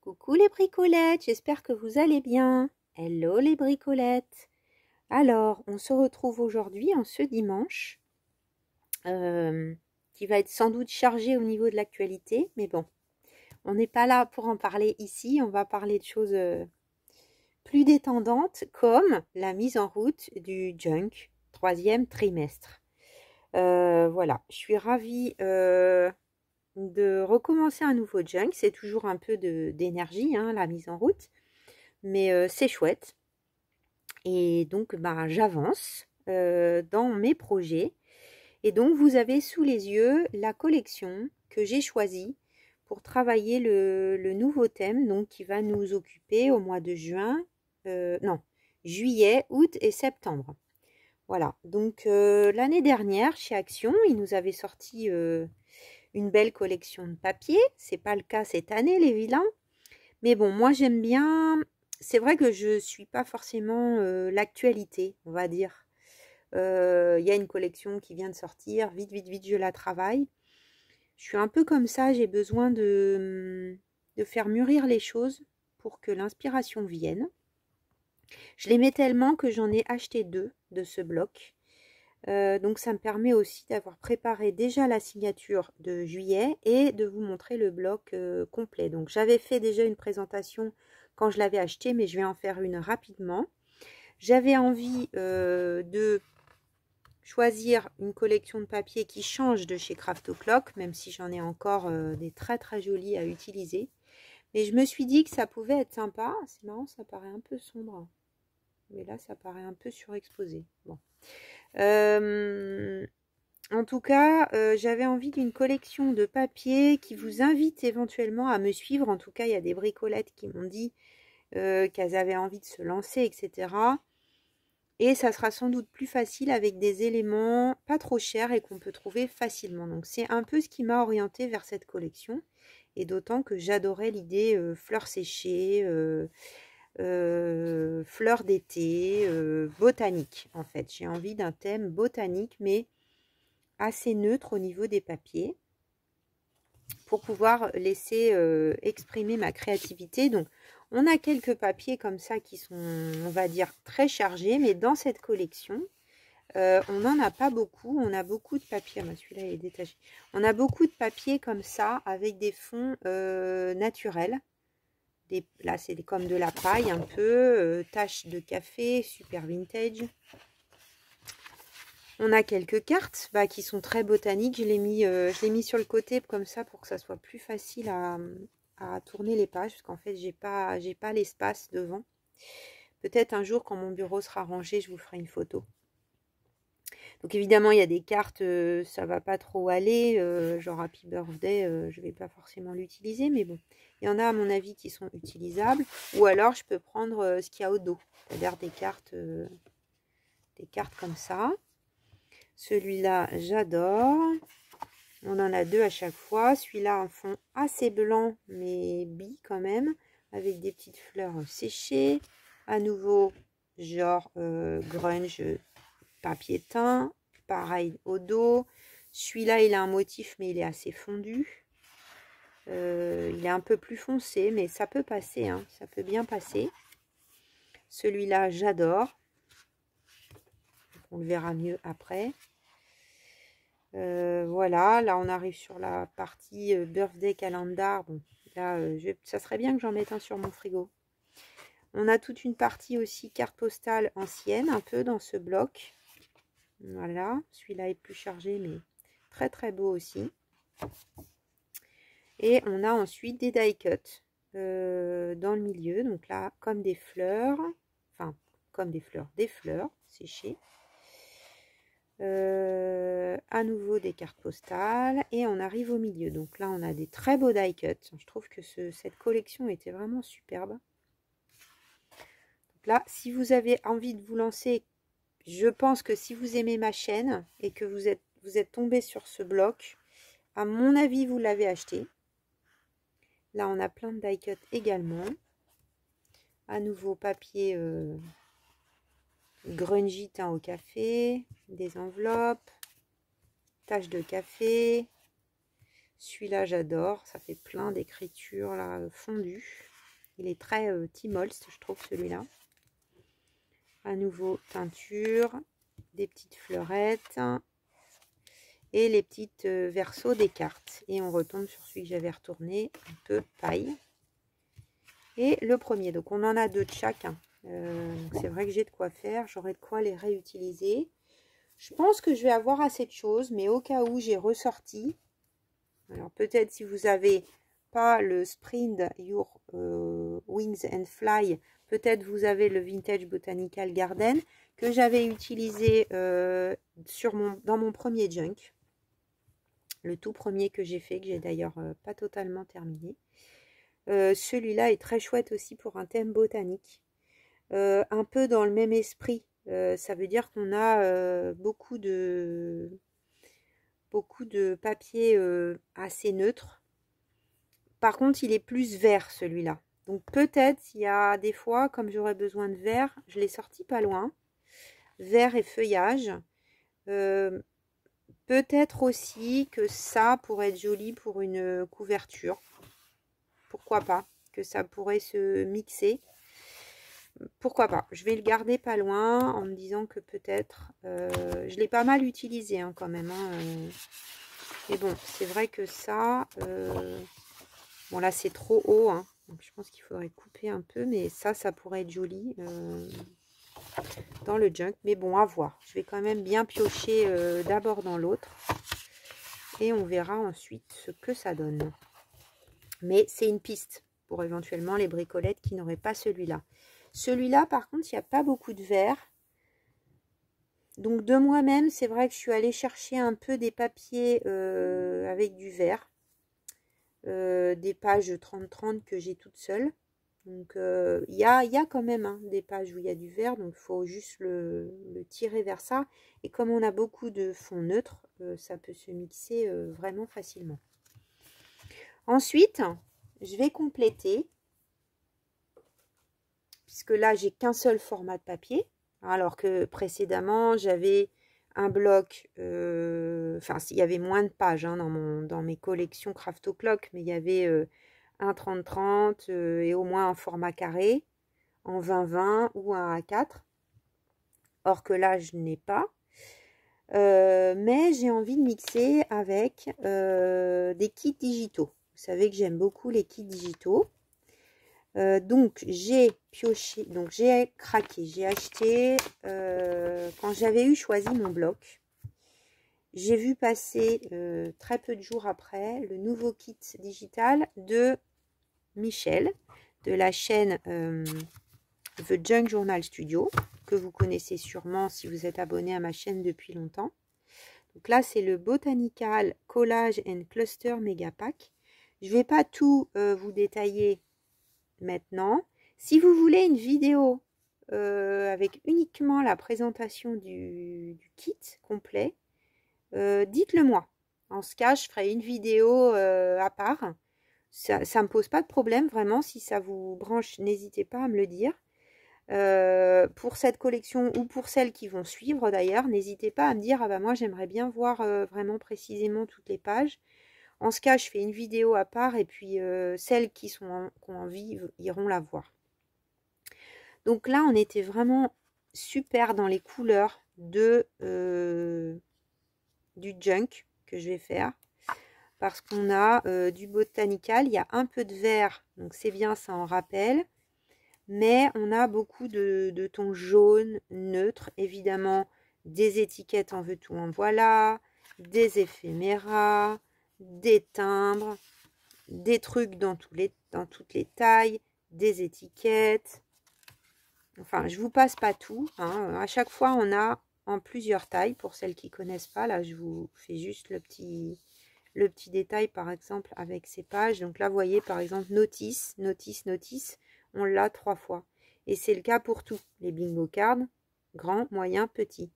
Coucou les bricolettes, j'espère que vous allez bien. Hello les bricolettes. Alors, on se retrouve aujourd'hui en ce dimanche, qui va être sans doute chargé au niveau de l'actualité, mais bon, on n'est pas là pour en parler ici, on va parler de choses plus détendantes, comme la mise en route du junk, 3e trimestre. Voilà, je suis ravie de recommencer un nouveau junk. C'est toujours un peu d'énergie, hein, la mise en route, mais c'est chouette. Et donc j'avance dans mes projets, et donc vous avez sous les yeux la collection que j'ai choisie pour travailler le nouveau thème, donc qui va nous occuper au mois de juillet, août et septembre. Voilà, donc l'année dernière chez Action, ils nous avaient sorti une belle collection de papier. C'est pas le cas cette année, les vilains. Mais bon, moi j'aime bien. C'est vrai que je suis pas forcément l'actualité, on va dire. Y a une collection qui vient de sortir, vite, vite, vite, je la travaille. Je suis un peu comme ça, j'ai besoin de faire mûrir les choses pour que l'inspiration vienne. Je l'aimais tellement que j'en ai acheté 2 de ce bloc. Donc ça me permet aussi d'avoir préparé déjà la signature de juillet et de vous montrer le bloc complet. Donc j'avais fait déjà une présentation quand je l'avais acheté, mais je vais en faire une rapidement. J'avais envie de choisir une collection de papier qui change de chez Craft O'Clock, même si j'en ai encore des très très jolis à utiliser. Mais je me suis dit que ça pouvait être sympa. C'est marrant, ça paraît un peu sombre. Mais là, ça paraît un peu surexposé. Bon. En tout cas, j'avais envie d'une collection de papier qui vous invite éventuellement à me suivre. En tout cas, il y a des bricolettes qui m'ont dit qu'elles avaient envie de se lancer, etc. Et ça sera sans doute plus facile avec des éléments pas trop chers et qu'on peut trouver facilement. Donc c'est un peu ce qui m'a orientée vers cette collection. Et d'autant que j'adorais l'idée fleurs séchées, fleurs d'été, botanique en fait. J'ai envie d'un thème botanique, mais assez neutre au niveau des papiers, pour pouvoir laisser exprimer ma créativité. Donc on a quelques papiers comme ça qui sont, on va dire, très chargés, mais dans cette collection on n'en a pas beaucoup. On a beaucoup de papier, celui-là est détaché, on a beaucoup de papier comme ça avec des fonds naturels. Là c'est comme de la paille un peu, taches de café, super vintage. On a quelques cartes qui sont très botaniques. Je l'ai mis sur le côté comme ça pour que ça soit plus facile à tourner les pages, parce qu'en fait j'ai pas l'espace devant. Peut-être un jour quand mon bureau sera rangé, je vous ferai une photo. Donc évidemment il y a des cartes, ça va pas trop aller, genre Happy Birthday, je vais pas forcément l'utiliser, mais bon, il y en a à mon avis qui sont utilisables. Ou alors je peux prendre ce qu'il y a au dos, c'est-à-dire des cartes comme ça. Celui-là, j'adore. On en a 2 à chaque fois. Celui-là, un fond assez blanc, mais bi quand même, avec des petites fleurs séchées. À nouveau, genre grunge, papier teint. Pareil au dos. Celui-là, il a un motif, mais il est assez fondu. Il est un peu plus foncé, mais ça peut passer, hein, ça peut bien passer. Celui-là, j'adore. On le verra mieux après. Voilà, là on arrive sur la partie birthday calendar. Bon, là, ça serait bien que j'en mette un sur mon frigo. On a toute une partie aussi carte postale ancienne, un peu dans ce bloc. Voilà, celui-là est plus chargé, mais très très beau aussi. Et on a ensuite des die cuts dans le milieu. Donc là, comme des fleurs, enfin, comme des fleurs séchées. À nouveau des cartes postales, et on arrive au milieu. Donc là on a des très beaux die cuts. Je trouve que cette collection était vraiment superbe. Donc là, si vous avez envie de vous lancer, je pense que si vous aimez ma chaîne et que vous êtes tombé sur ce bloc, à mon avis vous l'avez acheté. Là on a plein de die cuts également. À nouveau papier grungy teint au café, des enveloppes, taches de café. Celui-là, j'adore. Ça fait plein d'écritures là fondues. Il est très Timols, je trouve, celui-là. À nouveau, teinture, des petites fleurettes et les petites versos des cartes. Et on retombe sur celui que j'avais retourné, un peu paille. Et le premier, donc on en a 2 de chacun. C'est vrai que j'ai de quoi faire, j'aurai de quoi les réutiliser. Je pense que je vais avoir assez de choses, mais au cas où j'ai ressorti. Alors peut-être si vous avez pas le Spread Your Wings and Fly, peut-être vous avez le Vintage Botanical Garden que j'avais utilisé dans mon premier junk. Le tout premier que j'ai fait, que j'ai d'ailleurs pas totalement terminé. Celui-là est très chouette aussi pour un thème botanique. Un peu dans le même esprit. Ça veut dire qu'on a beaucoup de papier assez neutre. Par contre, il est plus vert celui-là. Donc peut-être il y a des fois, comme j'aurais besoin de vert, je l'ai sorti pas loin. Vert et feuillage. Peut-être aussi que ça pourrait être joli pour une couverture. Pourquoi pas? Que ça pourrait se mixer. Pourquoi pas? Je vais le garder pas loin en me disant que peut-être... je l'ai pas mal utilisé hein, quand même. Hein, mais bon, c'est vrai que ça... bon là c'est trop haut. Hein, donc je pense qu'il faudrait couper un peu. Mais ça pourrait être joli dans le junk. Mais bon, à voir. Je vais quand même bien piocher d'abord dans l'autre. Et on verra ensuite ce que ça donne. Mais c'est une piste pour éventuellement les bricolettes qui n'auraient pas celui-là. Celui-là, par contre, il n'y a pas beaucoup de vert. Donc, de moi-même, c'est vrai que je suis allée chercher un peu des papiers avec du vert. Des pages 30-30 que j'ai toutes seules. Donc, il y a quand même hein, des pages où il y a du vert. Donc, il faut juste le tirer vers ça. Et comme on a beaucoup de fond neutre, ça peut se mixer vraiment facilement. Ensuite, je vais compléter. Puisque là, j'ai qu'un seul format de papier. Alors que précédemment, j'avais un bloc, enfin, il y avait moins de pages hein, dans mes collections Craft O'Clock, mais il y avait un 30-30 et au moins un format carré, en 20-20 ou un A4. Or que là, je n'ai pas. Mais j'ai envie de mixer avec des kits digitaux. Vous savez que j'aime beaucoup les kits digitaux. Donc j'ai pioché, donc j'ai craqué, j'ai acheté quand j'avais choisi mon bloc. J'ai vu passer très peu de jours après le nouveau kit digital de Michel de la chaîne The Junk Journal Studio que vous connaissez sûrement si vous êtes abonné à ma chaîne depuis longtemps. Donc là c'est le Botanical Collage and Cluster Mega Pack. Je vais pas tout vous détailler maintenant. Si vous voulez une vidéo avec uniquement la présentation du kit complet, dites-le moi. En ce cas, je ferai une vidéo à part. Ça ne me pose pas de problème, vraiment. Si ça vous branche, n'hésitez pas à me le dire. Pour cette collection ou pour celles qui vont suivre d'ailleurs, n'hésitez pas à me dire, ah bah moi j'aimerais bien voir vraiment précisément toutes les pages. En ce cas, je fais une vidéo à part et puis celles qui ont envie iront la voir. Donc là, on était vraiment super dans les couleurs du junk que je vais faire. Parce qu'on a du botanical, il y a un peu de vert, donc c'est bien, ça en rappelle. Mais on a beaucoup de tons jaunes, neutres, évidemment, des étiquettes en veux-tu en voilà, des éphéméras, des timbres, des trucs dans toutes les tailles, des étiquettes. Enfin, je vous passe pas tout. Hein. À chaque fois, on a en plusieurs tailles. Pour celles qui connaissent pas, là, je vous fais juste le petit détail, par exemple, avec ces pages. Donc là, vous voyez, par exemple, notice, notice, notice. On l'a 3 fois. Et c'est le cas pour tout. Les bingo cards, grand, moyen, petit.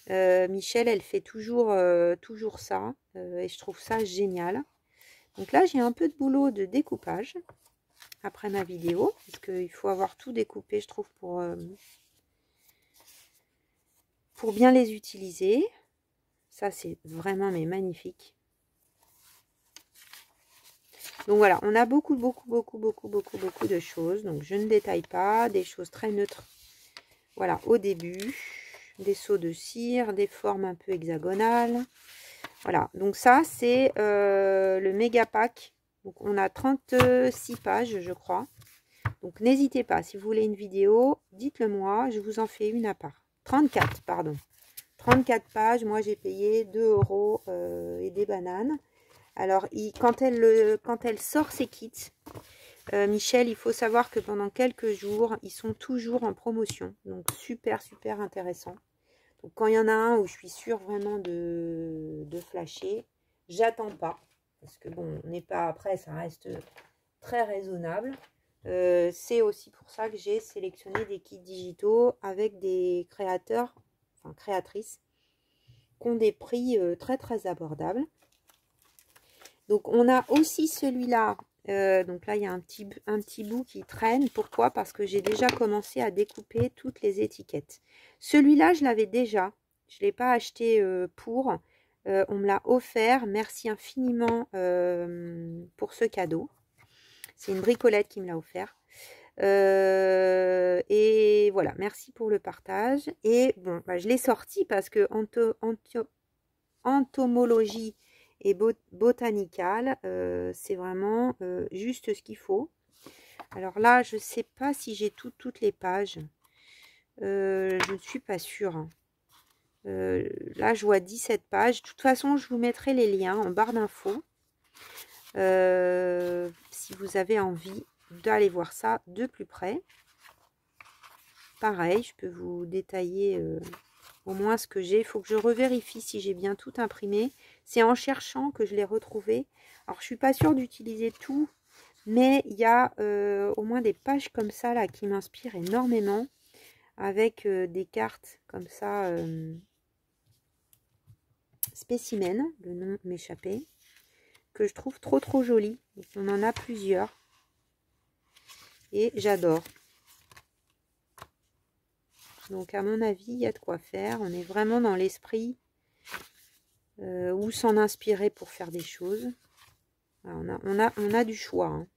Michel, elle fait toujours ça. Et je trouve ça génial. Donc là, j'ai un peu de boulot de découpage après ma vidéo. Parce qu'il faut avoir tout découpé, je trouve, pour bien les utiliser. Ça, c'est vraiment mais magnifique. Donc voilà, on a beaucoup de choses. Donc je ne détaille pas, des choses très neutres. Voilà, au début, des seaux de cire, des formes un peu hexagonales. Voilà, donc ça c'est le méga pack. Donc on a 36 pages, je crois. Donc n'hésitez pas, si vous voulez une vidéo, dites-le moi, je vous en fais une à part. 34, pardon. 34 pages, moi j'ai payé 2 € et des bananes. Alors, quand elle sort ses kits, Michel, il faut savoir que pendant quelques jours, ils sont toujours en promotion. Donc, super intéressant. Donc, quand il y en a un où je suis sûre vraiment de flasher, j'attends pas. Parce que bon, on n'est pas après, ça reste très raisonnable. C'est aussi pour ça que j'ai sélectionné des kits digitaux avec des créateurs, enfin créatrices, qui ont des prix très abordables. Donc, on a aussi celui-là. Donc là, il y a un petit bout qui traîne. Pourquoi? Parce que j'ai déjà commencé à découper toutes les étiquettes. Celui-là, je l'avais déjà. Je ne l'ai pas acheté pour. On me l'a offert. Merci infiniment pour ce cadeau. C'est une bricolette qui me l'a offert. Et voilà, merci pour le partage. Et bon, bah, je l'ai sorti parce que entomologie et botanical, c'est vraiment juste ce qu'il faut. Alors là, je ne sais pas si j'ai toutes les pages. Je ne suis pas sûre. Là, je vois 17 pages. De toute façon, je vous mettrai les liens en barre d'infos. Si vous avez envie d'aller voir ça de plus près. Pareil, je peux vous détailler au moins ce que j'ai. Il faut que je revérifie si j'ai bien tout imprimé. C'est en cherchant que je l'ai retrouvé. Alors, je suis pas sûre d'utiliser tout, mais il y a au moins des pages comme ça là qui m'inspirent énormément, avec des cartes comme ça, spécimen, le nom m'échappait, que je trouve trop joli. Donc, on en a plusieurs et j'adore. Donc, à mon avis, il y a de quoi faire. On est vraiment dans l'esprit ou s'en inspirer pour faire des choses. Alors, on a du choix. Hein.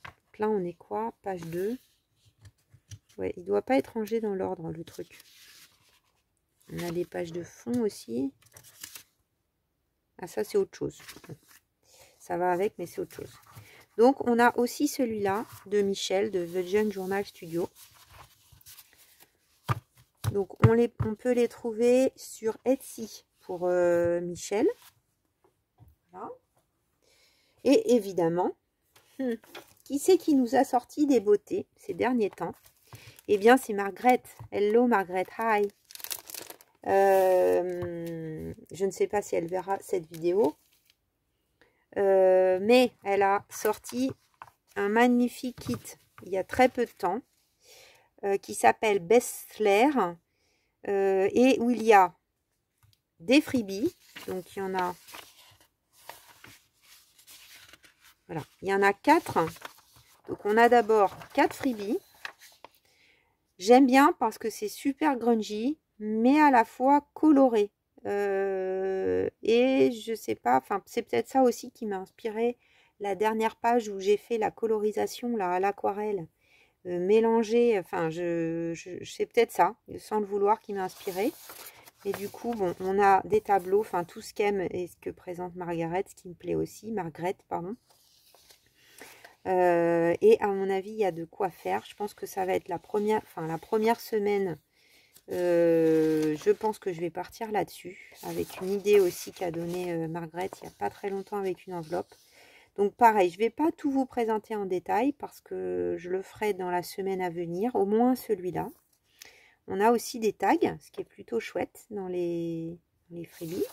Donc là, on est quoi? Page 2. Ouais, il ne doit pas être rangé dans l'ordre, le truc. On a des pages de fond aussi. Ah, ça, c'est autre chose. Ça va avec, mais c'est autre chose. Donc, on a aussi celui-là de Michel, de The Jeune Journal Studio. Donc, on peut les trouver sur Etsy pour Michel. Voilà. Et évidemment, qui c'est qui nous a sorti des beautés ces derniers temps? Eh bien, c'est Margaret. Hello, Margaret. Hi. Je ne sais pas si elle verra cette vidéo. Mais elle a sorti un magnifique kit il y a très peu de temps qui s'appelle Bestler et où il y a des freebies. Donc, il y en a... Voilà, il y en a 4. Donc, on a d'abord 4 freebies. J'aime bien parce que c'est super grungy, mais à la fois coloré. Et je sais pas, enfin, c'est peut-être ça aussi qui m'a inspiré la dernière page où j'ai fait la colorisation là, à l'aquarelle. Mélangée, enfin, c'est peut-être ça, sans le vouloir, qui m'a inspiré. Et du coup, bon, on a des tableaux, enfin, tout ce qu'aime et ce que présente Margaret, ce qui me plaît aussi, Margaret, pardon. Et à mon avis, il y a de quoi faire. Je pense que ça va être la première semaine. Je pense que je vais partir là-dessus, avec une idée aussi qu'a donnée Margaret il n'y a pas très longtemps avec une enveloppe. Donc pareil, je ne vais pas tout vous présenter en détail parce que je le ferai dans la semaine à venir, au moins celui-là. On a aussi des tags, ce qui est plutôt chouette dans les freebies.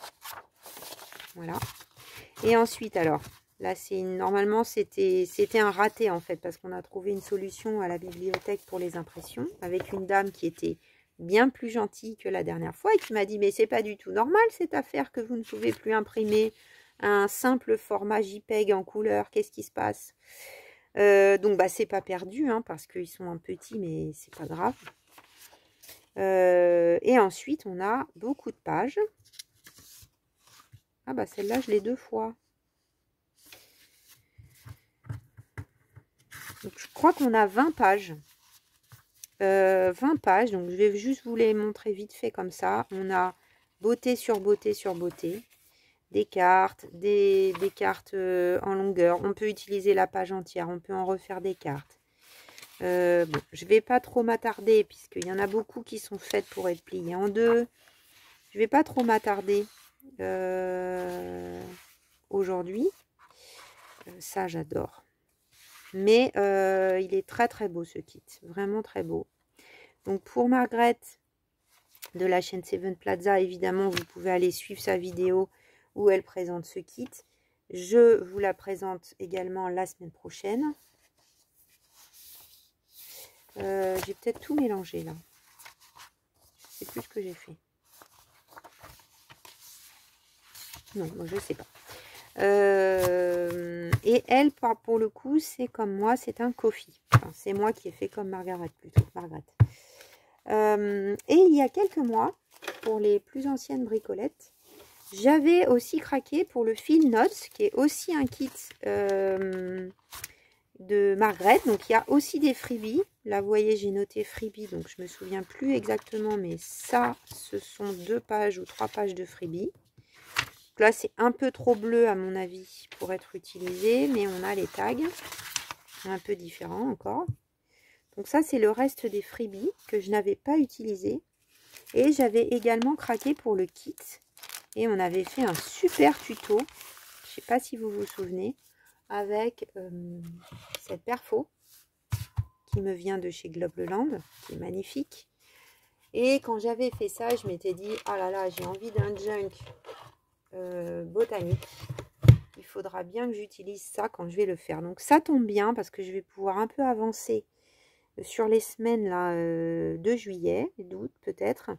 Voilà. Et ensuite, alors, là, normalement, c'était un raté en fait, parce qu'on a trouvé une solution à la bibliothèque pour les impressions, avec une dame qui était bien plus gentille que la dernière fois et qui m'a dit, mais c'est pas du tout normal cette affaire que vous ne pouvez plus imprimer un simple format JPEG en couleur, qu'est-ce qui se passe? Donc, bah, c'est pas perdu, hein, parce qu'ils sont un petit, mais c'est pas grave. Et ensuite, on a beaucoup de pages. Ah bah celle-là, je l'ai 2 fois. Donc, je crois qu'on a 20 pages. 20 pages, donc je vais juste vous les montrer vite fait comme ça. On a beauté sur beauté sur beauté. Des cartes, des cartes en longueur. On peut utiliser la page entière, on peut en refaire des cartes. Bon, je vais pas trop m'attarder puisqu'il y en a beaucoup qui sont faites pour être pliées en deux. Je vais pas trop m'attarder aujourd'hui. Ça, j'adore. Mais il est très très beau ce kit, vraiment très beau. Donc pour Margaret de la chaîne Seven Plaza, évidemment, vous pouvez aller suivre sa vidéo où elle présente ce kit. Je vous la présente également la semaine prochaine. J'ai peut-être tout mélangé là. Je sais plus ce que j'ai fait. Non, moi je sais pas. Et elle, pour le coup, c'est comme moi, c'est un coffee. Enfin, c'est moi qui ai fait comme Margaret plutôt. Margaret. Et il y a quelques mois, pour les plus anciennes bricolettes, j'avais aussi craqué pour le Feel Notes, qui est aussi un kit de Margaret. Donc il y a aussi des freebies. Là vous voyez, j'ai noté freebie, donc je me souviens plus exactement, mais ça, ce sont 2 pages ou 3 pages de freebie. Donc là c'est un peu trop bleu à mon avis pour être utilisé, mais on a les tags un peu différents encore. Donc ça c'est le reste des freebies que je n'avais pas utilisé. Et j'avais également craqué pour le kit. Et on avait fait un super tuto. Je ne sais pas si vous vous souvenez. Avec cette perfo qui me vient de chez Globleland, qui est magnifique. Et quand j'avais fait ça, je m'étais dit, oh là là, j'ai envie d'un junk botanique. Il faudra bien que j'utilise ça quand je vais le faire. Donc ça tombe bien parce que je vais pouvoir un peu avancer sur les semaines là, de juillet, d'août peut-être.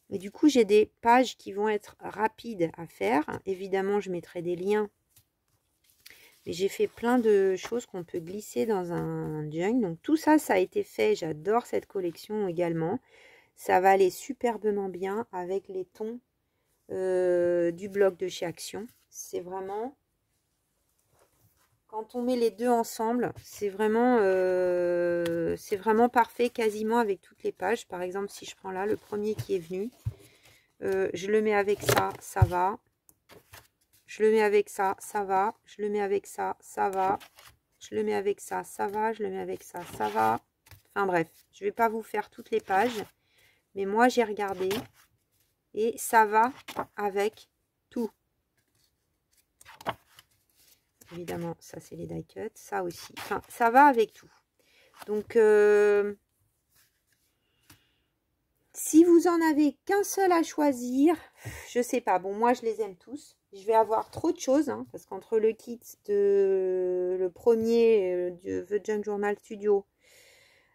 Et du coup, j'ai des pages qui vont être rapides à faire. Évidemment, je mettrai des liens. Mais j'ai fait plein de choses qu'on peut glisser dans un junk. Donc tout ça, ça a été fait. J'adore cette collection également. Ça va aller superbement bien avec les tons du blog de chez Action. C'est vraiment... Quand on met les deux ensemble, c'est vraiment parfait quasiment avec toutes les pages. Par exemple, si je prends là le premier qui est venu, je le mets avec ça, ça va. Je le mets avec ça, ça va. Je le mets avec ça, ça va. Je le mets avec ça, ça va. Je le mets avec ça, ça va. Enfin bref, je ne vais pas vous faire toutes les pages. Mais moi, j'ai regardé. Et ça va avec tout. Évidemment, ça, c'est les die cuts. Ça aussi. Enfin, ça va avec tout. Donc, si vous en avez qu'un seul à choisir, je sais pas. Bon, moi, je les aime tous. Je vais avoir trop de choses, hein, parce qu'entre le kit de le premier de The Junk Journal Studio,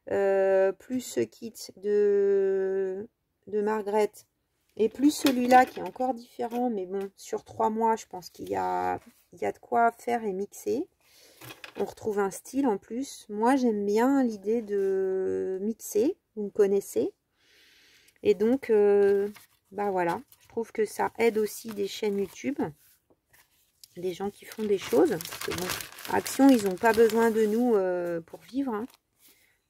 plus ce kit de Margaret, et plus celui-là qui est encore différent, mais bon, sur 3 mois, je pense qu'il y a de quoi faire et mixer. On retrouve un style en plus. Moi, j'aime bien l'idée de mixer, vous me connaissez. Et donc, bah voilà, je trouve que ça aide aussi des chaînes YouTube, des gens qui font des choses. Parce que bon, Action, ils n'ont pas besoin de nous pour vivre. Hein.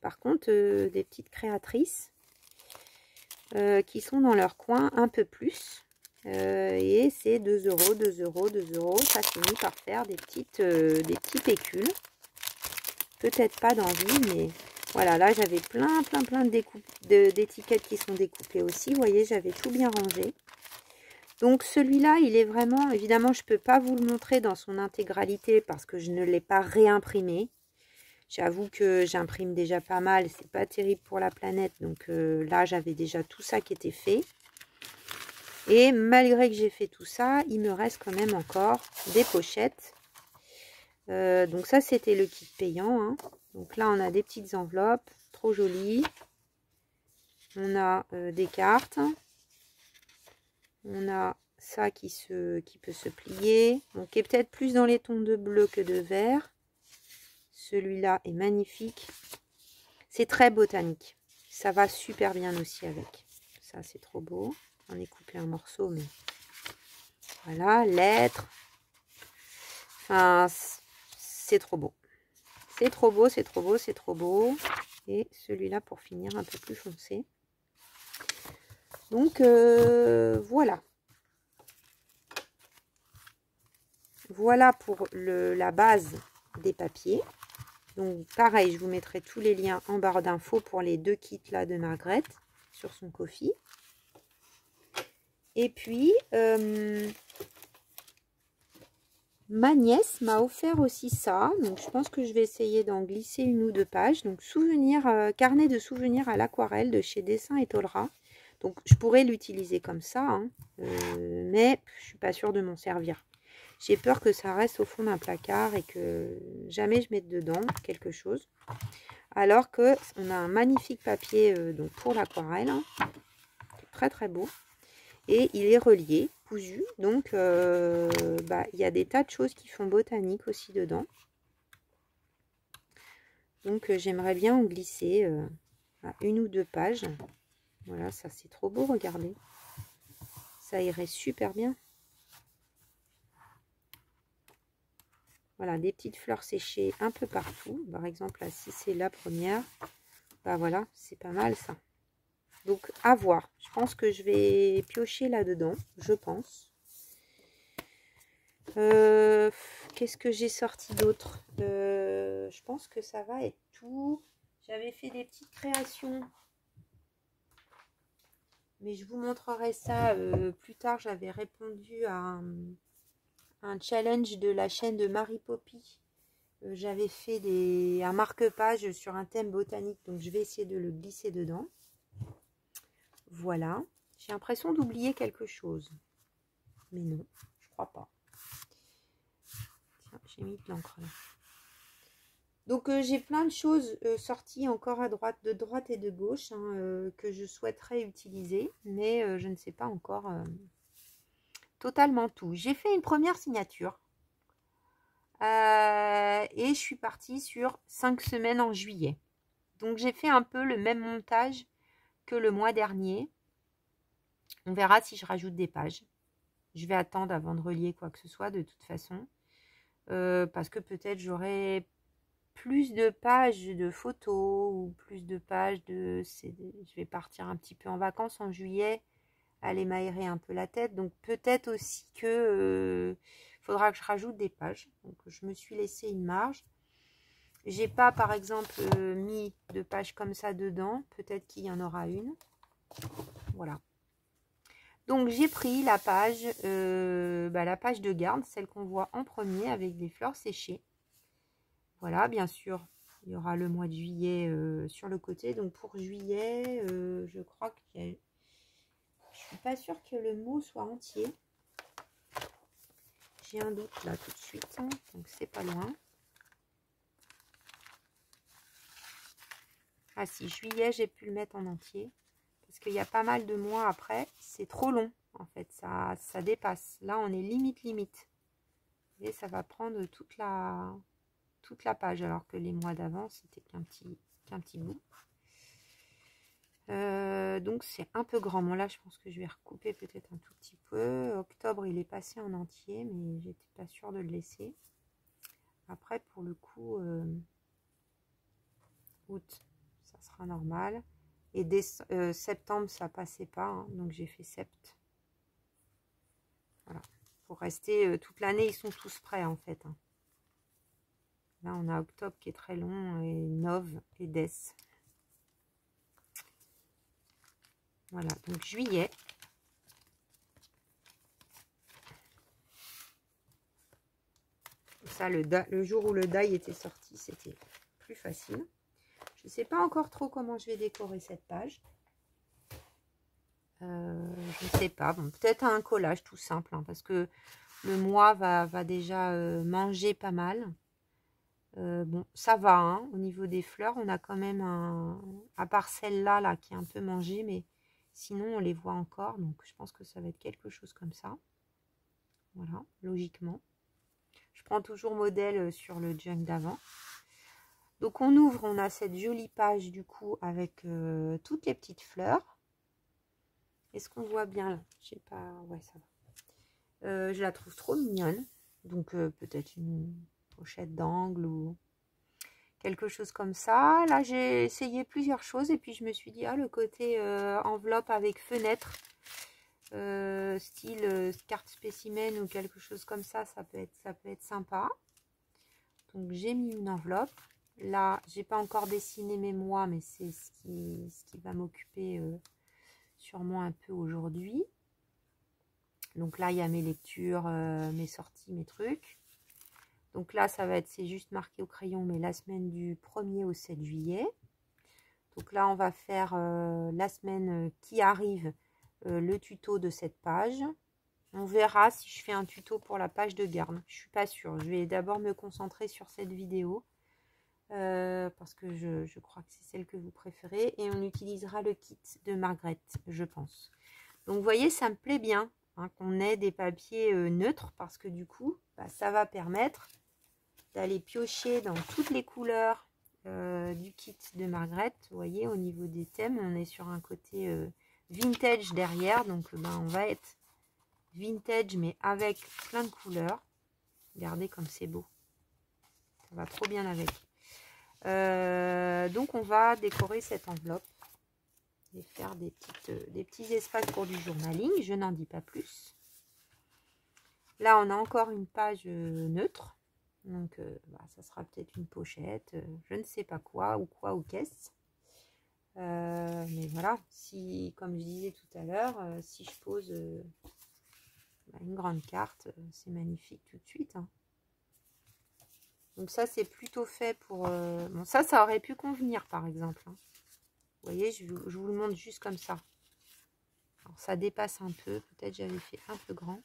Par contre, des petites créatrices qui sont dans leur coin un peu plus. Et c'est 2 €, 2 €, 2 €. Ça finit par faire des petits pécules. Peut-être pas d'envie, mais voilà, là j'avais plein d'étiquettes qui sont découpées aussi. Vous voyez, j'avais tout bien rangé. Donc celui-là, il est vraiment, évidemment, je ne peux pas vous le montrer dans son intégralité parce que je ne l'ai pas réimprimé. J'avoue que j'imprime déjà pas mal, c'est pas terrible pour la planète. Donc là, j'avais déjà tout ça qui était fait. Et malgré que j'ai fait tout ça, il me reste quand même encore des pochettes. Donc ça, c'était le kit payant. Hein. Donc là, on a des petites enveloppes, trop jolies. On a des cartes. On a ça qui peut se plier. Donc, qui est peut-être plus dans les tons de bleu que de vert. Celui-là est magnifique. C'est très botanique. Ça va super bien aussi avec. Ça, c'est trop beau. On est coupé un morceau, mais voilà, lettres. Enfin, c'est trop beau. C'est trop beau, c'est trop beau, c'est trop beau. Et celui-là pour finir un peu plus foncé. Donc voilà. Voilà pour la base des papiers. Donc pareil, je vous mettrai tous les liens en barre d'infos pour les 2 kits là de Margrethe sur son Ko-fi. Et puis ma nièce m'a offert aussi ça. Donc je pense que je vais essayer d'en glisser 1 ou 2 pages. Donc carnet de souvenirs à l'aquarelle de chez Dessin et Tolera. Donc je pourrais l'utiliser comme ça, hein, mais je suis pas sûre de m'en servir. J'ai peur que ça reste au fond d'un placard et que jamais je mette dedans quelque chose. Alors que on a un magnifique papier donc pour l'aquarelle, hein, très très beau. Et il est relié, cousu. Donc il y a des tas de choses qui font botanique aussi dedans. Donc j'aimerais bien en glisser 1 ou 2 pages. Voilà, ça c'est trop beau, regardez. Ça irait super bien. Voilà, des petites fleurs séchées un peu partout. Par exemple, là, si c'est la première, bah voilà, c'est pas mal ça. Donc, à voir. Je pense que je vais piocher là-dedans, je pense. Qu'est-ce que j'ai sorti d'autre? Je pense que ça va être tout. J'avais fait des petites créations. Mais je vous montrerai ça plus tard. J'avais répondu à un challenge de la chaîne de Marie Poppy. J'avais fait un marque-page sur un thème botanique, donc je vais essayer de le glisser dedans. Voilà. J'ai l'impression d'oublier quelque chose. Mais non, je crois pas. Tiens, j'ai mis de l'encre là. Donc j'ai plein de choses sorties encore de droite et de gauche, hein, que je souhaiterais utiliser, mais je ne sais pas encore totalement tout. J'ai fait une première signature. Et je suis partie sur 5 semaines en juillet. Donc j'ai fait un peu le même montage que le mois dernier. On verra si je rajoute des pages. Je vais attendre avant de relier quoi que ce soit de toute façon. Parce que peut-être j'aurai plus de pages de photos ou plus de pages de... Je vais partir un petit peu en vacances en juillet, aller m'aérer un peu la tête. Donc peut-être aussi que faudra que je rajoute des pages. Donc je me suis laissé une marge. J'ai pas par exemple mis de pages comme ça dedans. Peut-être qu'il y en aura une. Voilà. Donc j'ai pris la page de garde, celle qu'on voit en premier avec des fleurs séchées. Voilà, bien sûr, il y aura le mois de juillet sur le côté. Donc pour juillet, je crois qu'il y a... Je suis pas sûre que le mot soit entier. J'ai un doute là tout de suite, hein, donc c'est pas loin. Ah si, juillet, j'ai pu le mettre en entier. Parce qu'il y a pas mal de mois après, c'est trop long en fait, ça dépasse. Là, on est limite. Et ça va prendre toute la page, alors que les mois d'avant, c'était qu'un petit bout. Donc c'est un peu grand. Bon là, je pense que je vais recouper peut-être un tout petit peu. Octobre, il est passé en entier, mais j'étais pas sûre de le laisser. Après, pour le coup, août, ça sera normal. Et dès septembre, ça passait pas, hein, donc j'ai fait sept. Voilà. Pour rester toute l'année, ils sont tous prêts en fait. Hein. Là, on a octobre qui est très long, et nov et des. Voilà, donc juillet. Ça, le jour où le die était sorti, c'était plus facile. Je ne sais pas encore trop comment je vais décorer cette page. Je ne sais pas. Bon, peut-être un collage tout simple, hein, parce que le mois va déjà manger pas mal. Bon, ça va, hein, au niveau des fleurs, on a quand même à part celle-là là, qui est un peu mangée, mais sinon on les voit encore, donc je pense que ça va être quelque chose comme ça. Voilà, logiquement. Je prends toujours modèle sur le junk d'avant. Donc on ouvre, on a cette jolie page du coup avec toutes les petites fleurs. Est-ce qu'on voit bien là? Je sais pas, ouais ça va. Je la trouve trop mignonne, donc peut-être une pochette d'angle ou... quelque chose comme ça. Là, j'ai essayé plusieurs choses et puis je me suis dit, ah, le côté enveloppe avec fenêtre, style carte spécimen ou quelque chose comme ça, ça peut être sympa. Donc, j'ai mis une enveloppe. Là, j'ai pas encore dessiné mes mois, mais c'est ce qui va m'occuper sûrement un peu aujourd'hui. Donc là, il y a mes lectures, mes sorties, mes trucs. Donc là, ça va être, c'est juste marqué au crayon, mais la semaine du 1er au 7 juillet. Donc là, on va faire la semaine qui arrive, le tuto de cette page. On verra si je fais un tuto pour la page de garde. Je suis pas sûre. Je vais d'abord me concentrer sur cette vidéo. Parce que je crois que c'est celle que vous préférez. Et on utilisera le kit de Margaret, je pense. Donc, vous voyez, ça me plaît bien hein, qu'on ait des papiers neutres. Parce que du coup, bah, ça va permettre d'aller piocher dans toutes les couleurs du kit de Margaret. Vous voyez, au niveau des thèmes, on est sur un côté vintage derrière. Donc, ben, on va être vintage, mais avec plein de couleurs. Regardez comme c'est beau. Ça va trop bien avec. Donc, on va décorer cette enveloppe et faire des petits espaces pour du journaling. Je n'en dis pas plus. Là, on a encore une page neutre. Donc, bah, ça sera peut-être une pochette, je ne sais pas quoi ou qu'est-ce. Mais voilà, si, comme je disais tout à l'heure, si je pose bah, une grande carte, c'est magnifique tout de suite. Hein. Donc ça, c'est plutôt fait pour... Bon, ça aurait pu convenir, par exemple. Hein. Vous voyez, je vous le montre juste comme ça. Alors, ça dépasse un peu. Peut-être j'avais fait un peu grand.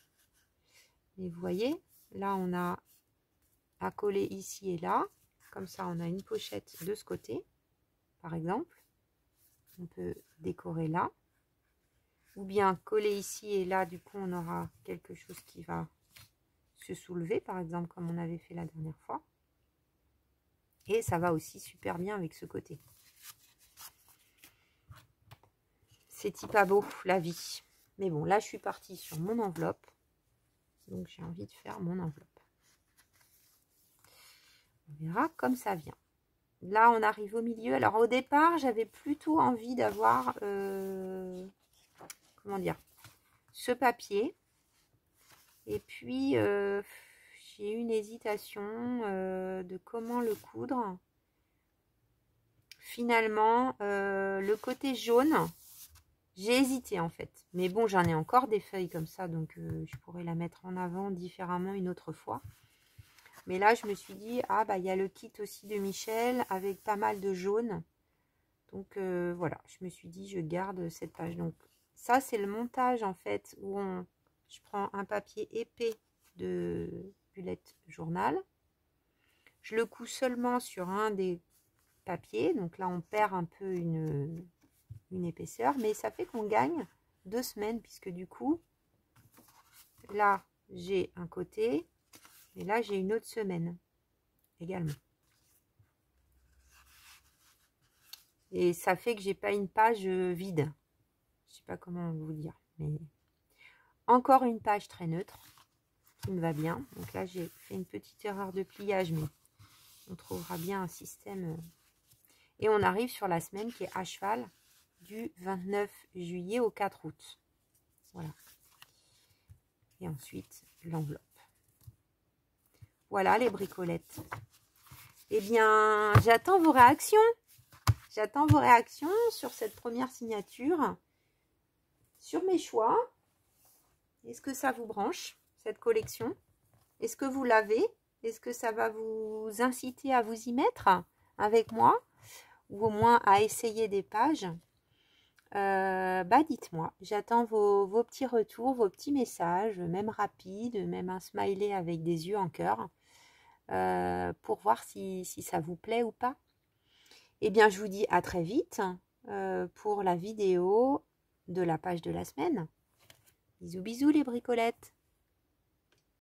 Mais vous voyez, là, on a à coller ici et là. Comme ça, on a une pochette de ce côté, par exemple. On peut décorer là. Ou bien coller ici et là, du coup, on aura quelque chose qui va se soulever, par exemple, comme on avait fait la dernière fois. Et ça va aussi super bien avec ce côté. C'est pas beau, la vie. Mais bon, là, je suis partie sur mon enveloppe. Donc, j'ai envie de faire mon enveloppe. On verra comme ça vient. Là, on arrive au milieu. Alors, au départ, j'avais plutôt envie d'avoir, comment dire, ce papier. Et puis, j'ai eu une hésitation de comment le coudre. Finalement, le côté jaune, j'ai hésité en fait. Mais bon, j'en ai encore des feuilles comme ça, donc je pourrais la mettre en avant différemment une autre fois. Mais là, je me suis dit, ah bah il y a le kit aussi de Michel avec pas mal de jaune. Donc voilà, je me suis dit, je garde cette page. Donc ça, c'est le montage en fait où je prends un papier épais de bullet journal. Je le couds seulement sur un des papiers. Donc là, on perd un peu une épaisseur. Mais ça fait qu'on gagne 2 semaines puisque du coup, là, j'ai un côté. Et là, j'ai une autre semaine également. Et ça fait que j'ai pas une page vide. Je sais pas comment vous dire. Mais encore une page très neutre qui me va bien. Donc là, j'ai fait une petite erreur de pliage, mais on trouvera bien un système. Et on arrive sur la semaine qui est à cheval du 29 juillet au 4 août. Voilà. Et ensuite, l'enveloppe. Voilà les bricolettes. Eh bien, j'attends vos réactions. J'attends vos réactions sur cette première signature, sur mes choix. Est-ce que ça vous branche, cette collection? Est-ce que vous l'avez? Est-ce que ça va vous inciter à vous y mettre avec moi? Ou au moins à essayer des pages? Bah dites-moi. J'attends vos petits retours, vos petits messages, même rapides, même un smiley avec des yeux en cœur, pour voir si ça vous plaît ou pas. Eh bien, je vous dis à très vite pour la vidéo de la page de la semaine. Bisous, bisous les bricolettes.